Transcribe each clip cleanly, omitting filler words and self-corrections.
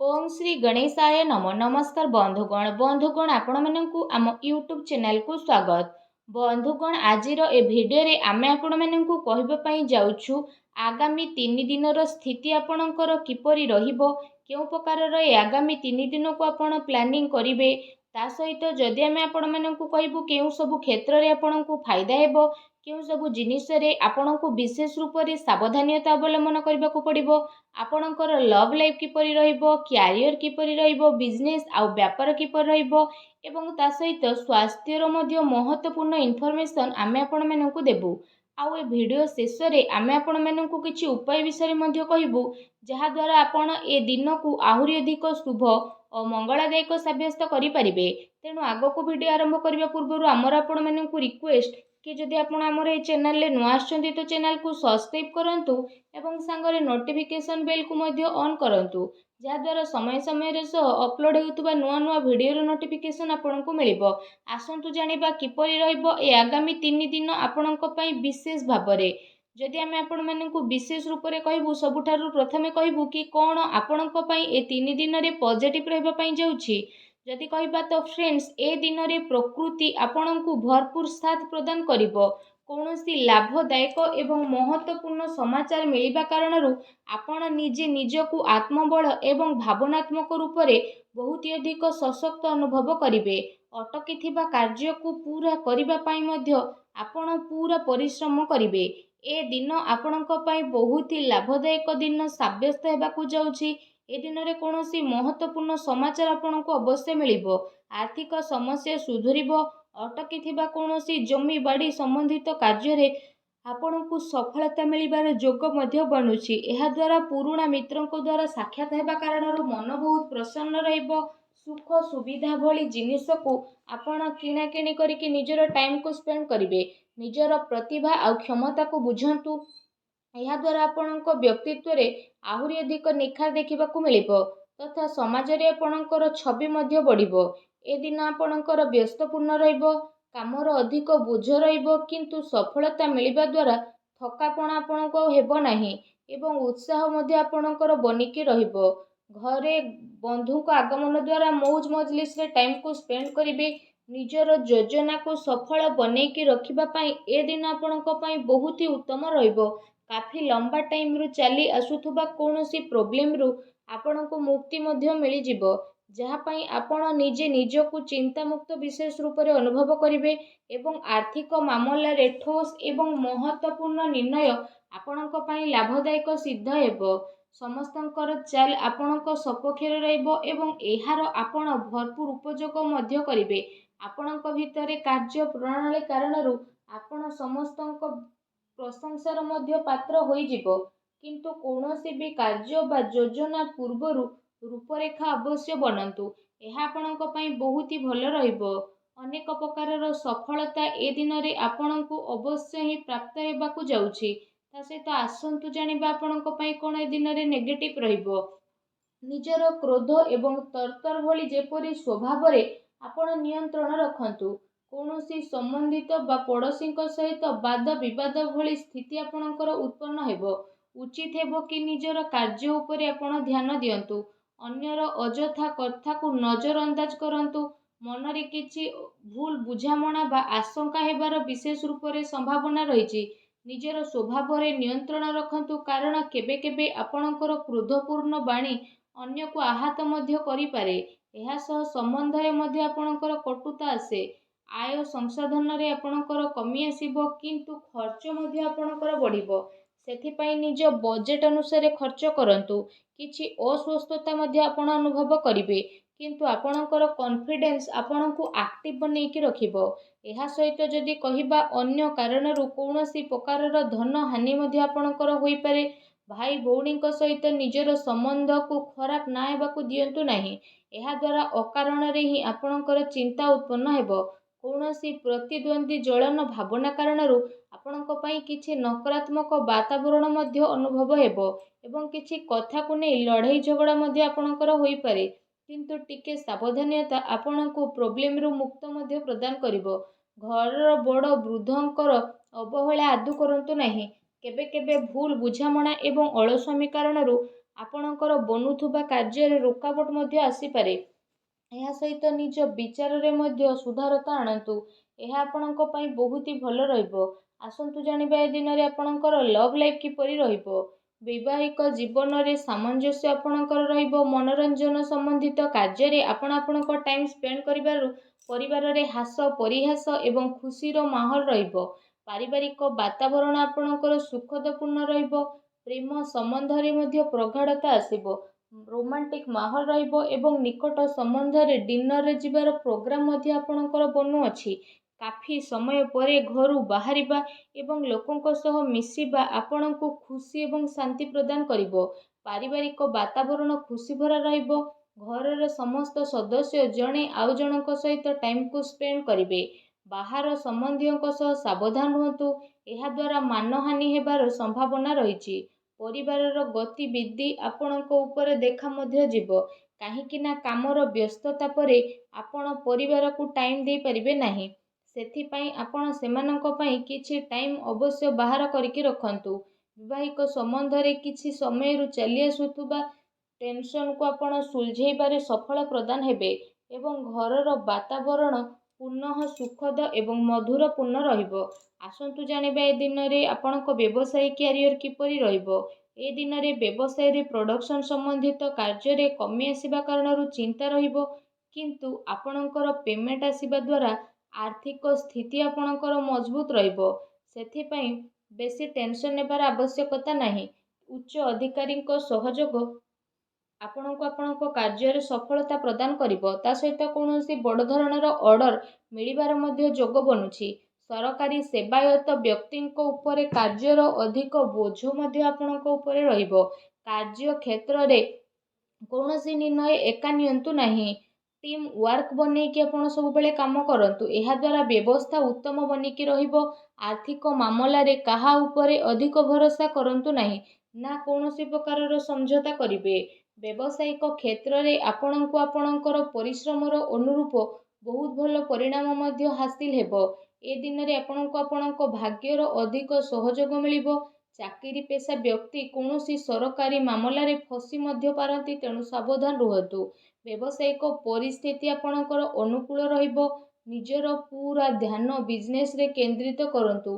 ओम श्री गणेशाय नम नमस्कार बंधुगण आपण मानकु आम यूट्यूब चैनल को स्वागत। बंधुगण आजिर ए भिडियो रे आमे आपण मानकु कहबा पई जाउछु आगामी 3 दिनर स्थिति आपणकर किपरि रहिबो, केउ प्रकार ए आगामी 3 दिन को आपण प्लानिंग करिवे, ता सहित जदि आमे आपण मानकु कहबु केउ सब क्षेत्र रे आपणकु फायदा हेबो, केउ सब जिनिस रे आपणकु विशेष रूप रे सावधानता अवलंबन करबाकू पड़िबो, आपणकर लव लाइफ किपरि रहिबो, क्यारियर किपरि रहिबो, बिजनेस आ व्यापार किपरि रहिबो एवं ता सहित स्वास्थ्यर मध्य महत्वपूर्ण इनफॉरमेशन आमे आपण मानकु देबु। आउ ए वीडियो शेष रे आमे आपण मानकु किछि उपाय विषय मध्य कहिबु, जहा द्वारा आपण ए दिन को आहुरी अधिक शुभ और मंगलदायक सब्यस्त करि परिबे। तेणु आगो को वीडियो आरंभ करबा पूर्व आमर आपण मानकु रिक्वेस्ट कि जदि आपण आमर ए चैनल ले नुआ आछंती तो चैनल को सब्सक्राइब करंतु एवं सांगरे नोटिफिकेशन बेल को मध्य ऑन करंतु, जहा द्वारा समय समय रे सो अपलोड हेउतबा नुआ नुआ वीडियो रो नोटिफिकेशन आपनकु मिलिबो। आसंतु जानिबा किपरि रहइबो ए आगामी 3 दिन आपनक पई विशेष भाबरे। जदि आमे आपण मानकु विशेष रूप रे कहबु, सबुठारु प्रथमे कहबु कि कोन आपनक पई ए 3 दिन रे पॉजिटिव रहबा पई जाउछि। जदि कहबा तो फ्रेंड्स, ए दिन रे प्रकृति आपनकु भरपूर साथ प्रदान करिबो। कौनसी लाभदायक एवं महत्वपूर्ण समाचार मिलिबा कारणरू आपण निजे निजकु आत्मबल एवं भावनात्मक रूप से बहुत अधिक सशक्त अनुभव करिवे। अटकी थिबा कार्य को पूरा करिबा पई मध्य आपण पूरा परिश्रम करिवे। ए दिन आपणक पई बहुत ही लाभदायक दिन साब्यस्त हेबाकू जाउछि। ए दिन रे कोनोसी महत्वपूर्ण समाचार आपणको अवश्य मिलिबो। आर्थिक समस्या सुधुरिबो। अटकी थिबा कोनोसी जमी बाड़ी संबंधित कार्य रे आपणको सफलता मिलिबार जोग मध्य बनुछि। एहा द्वारा पुराणा मित्रंको द्वारा साक्षात हेबा कारणरू मन बहुत प्रसन्न रहिबो। सुख सुविधा भली जिनिस को आपण किना किणी करिके निजर टाइम को स्पेंड करिवे। निजर प्रतिभा आ क्षमता को बुझंतु। यह द्वारा आपणक व्यक्तित्व रे आहुरी अधिक निखार देखिबाकू मिलिबो तथा समाज रे आपणकर छवि मध्य बढ़िबो। ए दिन आपणकर व्यस्तपूर्ण रहिबो, कामर अधिक बोझ रहिबो, किंतु सफलता मिलिबा द्वारा थकापण आपणको हेबो नाही एवं उत्साह मध्य आपणकर बनिकी रहिबो। घरे बंधु को आगमन द्वारा मौज मजलिस रे टाइम को स्पेंड करिवे। निजर योजना को सफल बनेकी रखिबा पई ए दिन आपणको पई बहुत ही उत्तम रहिबो। काफी लंबा टाइम रु चली आसुथुबा कोनोसी प्रॉब्लम रु आपणको मुक्ति मध्य मिली जिवो, जहा पई आपण निजे निजकु चिंता मुक्त विशेष रूप रे अनुभव करिवे एवं आर्थिक मामला रे ठोस एवं महत्वपूर्ण निर्णय आपणक पई लाभदायक सिद्ध हेबो। समस्तंकर चाल आपणक सपक्षरे रहइबो एवं एहार आपण भरपूर उपयोग मध्य करिवे। आपणक भितरे कार्य प्रणाली कारणरू आपण समस्तंक प्रशंसार मध्य पात्र होई जिवो, किंतु कौनसी भी कार्य बा योजना पूर्वरु रूपरेखा अवश्य बनंतु। एहा आपणक पई बहुत ही भल रहिबो। अनेक प्रकारर सफलता ए दिन रे आपणकु अवश्य ही प्राप्त हेबाकू जाउछि। ता सहित आसंतु जानिबा आपणक पई कोन ए दिन रे नेगेटिव रहिबो। निजर क्रोध एवं तरतर भली जेपरि स्वभाव रे आपण नियंत्रण रखंतु। कौनसी संबंधित बा पड़ोसी सहित वाद विवाद भली स्थिति आपणकर उत्पन्न हेबो। उचित हेबो कि निजर कार्य उपरे आपण ध्यान दियंतु। अन्यर अजथा कथा को नजर अंदाज करंतु। मन रे किछि भूल बुझामणा बा आशंका हेबार विशेष रूप रे संभावना रहिछि। निजर स्वभाव रे नियंत्रण रखंतु, कारण केबे केबे आपणकर क्रोधपूर्ण बाणी अन्य को आहत मध्य करि पारे। एहा सह संबंध रे मध्य आपणकर कटुता आसे। आय संसाधन रे आपणकर कमी आसीबो, किंतु खर्च मध्य आपणकर बढ़िबो। सेथिपाई निज बजेट अनुसार खर्च करंतु। किछि अस्वस्थता मध्य आपण अनुभव करिवे, किंतु आपणकर कॉन्फिडेंस आपणकु एक्टिव बनेकी रखिबो। एहा सहित जदि कहिबा अन्य कारणरू कौनसी प्रकारर धन हानि मध्य आपणकर होई पारे। भाई भौणी सहित निजर संबंध को खराब ना हेबाकू दियंतु नाही। एहा द्वारा अकारण रे ही आपणकर चिंता उत्पन्न हेबो। कौनसी प्रतिद्वंदी जलन भावना कारणरू आपणक पई किछि नकारात्मक वातावरण मध्य अनुभव हेबो एवं किछि कथा को नै लड़ाई झगड़ा मध्य आपणकर होई पारे, किंतु टिके सावधानता आपणको प्रॉब्लम रु मुक्त मध्य प्रदान करिवो। घर बड़ वृद्धंकर अवहेला आदु करंतु नाही। केबे केबे भूल बुझामणा एवं अलस्वामी कारणरू ଆପଣଙ୍କର ବନୁଥିବା କାର୍ଯ୍ୟରେ ରୋକାବଟ ମଧ୍ୟ ଆସିପାରେ। ଏହା ସହିତ ନିଜ ବିଚାରରେ ମଧ୍ୟ ସୁଧାରତା ଆଣନ୍ତୁ। ଏହା ଆପଣଙ୍କ ପାଇଁ ବହୁତ ହି ଭଲ ରହିବ। ଆସନ୍ତୁ ଜାଣିବା ଏ ଦିନରେ ଆପଣଙ୍କର ଲଭ୍ ଲାଇଫ୍ କିପରି ରହିବ। ବୈବାହିକ ଜୀବନରେ ସାମଞ୍ଜସ୍ୟ ଆପଣଙ୍କର ରହିବ। ମନୋରଞ୍ଜନ ସମ୍ବନ୍ଧିତ କାର୍ଯ୍ୟରେ ଆପଣ ଆପଣଙ୍କ ଟାଇମ୍ ସ୍ପେଣ୍ଡ କରିବାରୁ ପରିବାରରେ ହାସ ପରିହାସ ଏବଂ ଖୁସିର ମାହୋଲ ରହିବ। ପାରିବାରିକ ବାତାବରଣ ଆପଣଙ୍କର ସୁଖଦପୂର୍ଣ୍ଣ ରହିବ। ପ୍ରେମ ସମ୍ବନ୍ଧରେ ମଧ୍ୟ ପ୍ରଗାଢ଼ତା ଆସିବ। ରୋମାଣ୍ଟିକ ମାହୋଲ ରହିବ ଏବଂ ନିକଟ ସମ୍ବନ୍ଧରେ ଡିନରରେ ଯିବାର ପ୍ରୋଗ୍ରାମ ମଧ୍ୟ ଆପଣଙ୍କର ବନୁଅଛି। କାଫି ସମୟ ପରେ ଘରୁ ବାହାରିବା ଏବଂ ଲୋକଙ୍କ ସହ ମିଶିବା ଆପଣଙ୍କୁ ଖୁସି ଏବଂ ଶାନ୍ତି ପ୍ରଦାନ କରିବ। ପାରିବାରିକ ବାତାବରଣ ଖୁସି ଭରା ରହିବ। ଘରର ସମସ୍ତ ସଦସ୍ୟ ଜଣେ ଆଉ ଜଣଙ୍କ ସହିତ ଟାଇମକୁ ସ୍ପେଣ୍ଡ କରିବେ। ବାହାର ସମ୍ବନ୍ଧୀୟଙ୍କ ସହ ସାବଧାନ ରୁହନ୍ତୁ। ଏହାଦ୍ୱାରା ମାନହାନି ହେବାର ସମ୍ଭାବନା ରହିଛି। ପରିବାରର ଗତିବିଧି ଆପଣଙ୍କ ଉପରେ ଦେଖା ମଧ୍ୟ ଯିବ। କାହିଁକି ନା କାମର ବ୍ୟସ୍ତତା ପରେ ଆପଣ ପରିବାରକୁ ଟାଇମ୍ ଦେଇପାରିବେ ନାହିଁ। ସେଥିପାଇଁ ଆପଣ ସେମାନଙ୍କ ପାଇଁ କିଛି ଟାଇମ୍ ଅବଶ୍ୟ ବାହାର କରିକି ରଖନ୍ତୁ। ବୈବାହିକ ସମ୍ବନ୍ଧରେ କିଛି ସମୟରୁ ଚାଲି ଆସୁଥିବା ଟେନସନକୁ ଆପଣ ସୁଲଝେଇବାରେ ସଫଳ ପ୍ରଦାନ ହେବେ ଏବଂ ଘରର ବାତାବରଣ ପୁନଃ ସୁଖଦ ଏବଂ ମଧୁରପୂର୍ଣ୍ଣ ରହିବ। ଆସନ୍ତୁ ଜାଣିବା ଏ ଦିନରେ ଆପଣଙ୍କ ବ୍ୟବସାୟିକ କ୍ୟାରିୟର କିପରି ରହିବ। ଏ ଦିନରେ ବ୍ୟବସାୟରେ ପ୍ରଡକ୍ସନ ସମ୍ବନ୍ଧିତ କାର୍ଯ୍ୟରେ କମି ଆସିବା କାରଣରୁ ଚିନ୍ତା ରହିବ, କିନ୍ତୁ ଆପଣଙ୍କର ପେମେଣ୍ଟ ଆସିବା ଦ୍ୱାରା ଆର୍ଥିକ ସ୍ଥିତି ଆପଣଙ୍କର ମଜବୁତ ରହିବ। ସେଥିପାଇଁ ବେଶୀ ଟେନସନ ନେବାର ଆବଶ୍ୟକତା ନାହିଁ। ଉଚ୍ଚ ଅଧିକାରୀଙ୍କ ସହଯୋଗ ଆପଣଙ୍କୁ ଆପଣଙ୍କ କାର୍ଯ୍ୟରେ ସଫଳତା ପ୍ରଦାନ କରିବ। ତା ସହିତ କୌଣସି ବଡ଼ ଧରଣର ଅର୍ଡର ମିଳିବାର ମଧ୍ୟ ଯୋଗ ବନୁଛି। ସରକାରୀ ସେବାୟତ ବ୍ୟକ୍ତିଙ୍କ ଉପରେ କାର୍ଯ୍ୟର ଅଧିକ ବୋଝ ମଧ୍ୟ ଆପଣଙ୍କ ଉପରେ ରହିବ। କାର୍ଯ୍ୟ କ୍ଷେତ୍ରରେ କୌଣସି ନିର୍ଣ୍ଣୟ ଏକା ନିଅନ୍ତୁ ନାହିଁ। ଟିମ୍ ୱାର୍କ ବନେଇକି ଆପଣ ସବୁବେଳେ କାମ କରନ୍ତୁ। ଏହାଦ୍ୱାରା ବ୍ୟବସ୍ଥା ଉତ୍ତମ ବନିକି ରହିବ। ଆର୍ଥିକ ମାମଲାରେ କାହା ଉପରେ ଅଧିକ ଭରସା କରନ୍ତୁ ନାହିଁ, ନା କୌଣସି ପ୍ରକାରର ସମଝୋତା କରିବେ। ବ୍ୟବସାୟିକ କ୍ଷେତ୍ରରେ ଆପଣଙ୍କୁ ଆପଣଙ୍କର ପରିଶ୍ରମର ଅନୁରୂପ ବହୁତ ଭଲ ପରିଣାମ ମଧ୍ୟ ହାସିଲ ହେବ। ଏ ଦିନରେ ଆପଣଙ୍କୁ ଆପଣଙ୍କ ଭାଗ୍ୟର ଅଧିକ ସହଯୋଗ ମିଳିବ। ଚାକିରି ପେଶା ବ୍ୟକ୍ତି କୌଣସି ସରକାରୀ ମାମଲାରେ ଫସି ମଧ୍ୟ ପାରନ୍ତି, ତେଣୁ ସାବଧାନ ରୁହନ୍ତୁ। ବ୍ୟବସାୟିକ ପରିସ୍ଥିତି ଆପଣଙ୍କର ଅନୁକୂଳ ରହିବ। ନିଜର ପୁରା ଧ୍ୟାନ ବିଜନେସରେ କେନ୍ଦ୍ରିତ କରନ୍ତୁ।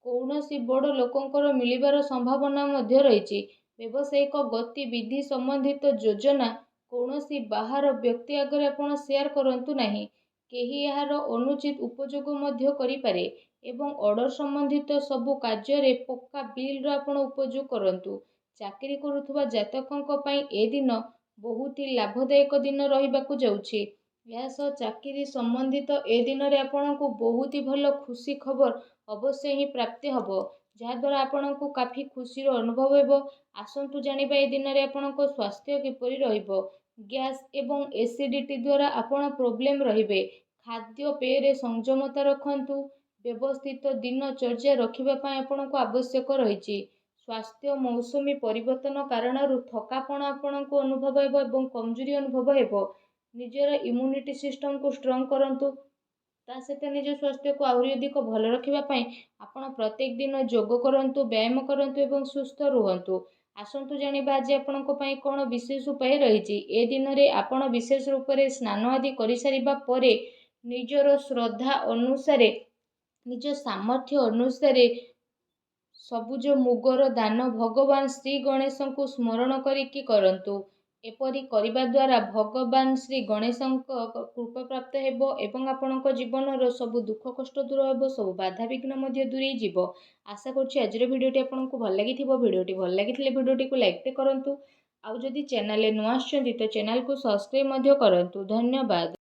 କୌଣସି ବଡ଼ ଲୋକଙ୍କର ମିଳିବାର ସମ୍ଭାବନା ମଧ୍ୟ ରହିଛି। ବ୍ୟବସାୟିକ ଗତିବିଧି ସମ୍ବନ୍ଧିତ ଯୋଜନା କୌଣସି ବାହାର ବ୍ୟକ୍ତି ଆଗରେ ଆପଣ ସେୟାର କରନ୍ତୁ ନାହିଁ। କେହି ଏହାର ଅନୁଚିତ ଉପଯୋଗ ମଧ୍ୟ କରିପାରେ ଏବଂ ଅର୍ଡର ସମ୍ବନ୍ଧିତ ସବୁ କାର୍ଯ୍ୟରେ ପକ୍କା ବିଲ୍ର ଆପଣ ଉପଯୋଗ କରନ୍ତୁ। ଚାକିରି କରୁଥିବା ଜାତକଙ୍କ ପାଇଁ ଏ ଦିନ ବହୁତ ହି ଲାଭଦାୟକ ଦିନ ରହିବାକୁ ଯାଉଛି। ଏହା ସହ ଚାକିରି ସମ୍ବନ୍ଧିତ ଏ ଦିନରେ ଆପଣଙ୍କୁ ବହୁତ ହି ଭଲ ଖୁସି ଖବର ଅବଶ୍ୟ ହିଁ ପ୍ରାପ୍ତି ହେବ, ଯାହାଦ୍ୱାରା ଆପଣଙ୍କୁ କାଫି ଖୁସିର ଅନୁଭବ ହେବ। ଆସନ୍ତୁ ଜାଣିବା ଏ ଦିନରେ ଆପଣଙ୍କ ସ୍ୱାସ୍ଥ୍ୟ କିପରି ରହିବ। ଗ୍ୟାସ୍ ଏବଂ ଏସିଡିଟି ଦ୍ୱାରା ଆପଣ ପ୍ରୋବ୍ଲେମ ରହିବେ। ଖାଦ୍ୟପେୟରେ ସଂଯମତା ରଖନ୍ତୁ। ବ୍ୟବସ୍ଥିତ ଦିନଚର୍ଯ୍ୟା ରଖିବା ପାଇଁ ଆପଣଙ୍କୁ ଆବଶ୍ୟକ ରହିଛି। ସ୍ୱାସ୍ଥ୍ୟ ମୌସୁମୀ ପରିବର୍ତ୍ତନ କାରଣରୁ ଥକାପଣ ଆପଣଙ୍କୁ ଅନୁଭବ ହେବ ଏବଂ କମଜୋରି ଅନୁଭବ ହେବ। ନିଜର ଇମ୍ୟୁନିଟି ସିଷ୍ଟମକୁ ଷ୍ଟ୍ରଙ୍ଗ କରନ୍ତୁ। ତା ସହିତ ନିଜ ସ୍ୱାସ୍ଥ୍ୟକୁ ଆହୁରି ଅଧିକ ଭଲ ରଖିବା ପାଇଁ ଆପଣ ପ୍ରତ୍ୟେକ ଦିନ ଯୋଗ କରନ୍ତୁ, ବ୍ୟାୟାମ କରନ୍ତୁ ଏବଂ ସୁସ୍ଥ ରୁହନ୍ତୁ। ଆସନ୍ତୁ ଜାଣିବା ଆଜି ଆପଣଙ୍କ ପାଇଁ କ'ଣ ବିଶେଷ ଉପାୟ ରହିଛି। ଏ ଦିନରେ ଆପଣ ବିଶେଷ ରୂପରେ ସ୍ନାନ ଆଦି କରିସାରିବା ପରେ ନିଜର ଶ୍ରଦ୍ଧା ଅନୁସାରେ, ନିଜ ସାମର୍ଥ୍ୟ ଅନୁସାରେ ସବୁଜ ମୁଗର ଦାନ ଭଗବାନ ଶ୍ରୀ ଗଣେଶଙ୍କୁ ସ୍ମରଣ କରିକି କରନ୍ତୁ। ଏପରି କରିବା ଦ୍ୱାରା ଭଗବାନ ଶ୍ରୀ ଗଣେଶଙ୍କ କୃପା ପ୍ରାପ୍ତ ହେବ ଏବଂ ଆପଣଙ୍କ ଜୀବନର ସବୁ ଦୁଃଖ କଷ୍ଟ ଦୂର ହେବ, ସବୁ ବାଧାବିଘ୍ନ ମଧ୍ୟ ଦୂରେଇ ଯିବ। ଆଶା କରୁଛି ଆଜିର ଭିଡ଼ିଓଟି ଆପଣଙ୍କୁ ଭଲ ଲାଗିଥିବ। ଭିଡ଼ିଓଟି ଭଲ ଲାଗିଥିଲେ ଭିଡ଼ିଓଟିକୁ ଲାଇକ୍ କରନ୍ତୁ। ଆଉ ଯଦି ଚ୍ୟାନେଲରେ ନୂଆ ଆସିଛନ୍ତି ତ ଚ୍ୟାନେଲକୁ ସବସ୍କ୍ରାଇବ୍ ମଧ୍ୟ କରନ୍ତୁ। ଧନ୍ୟବାଦ।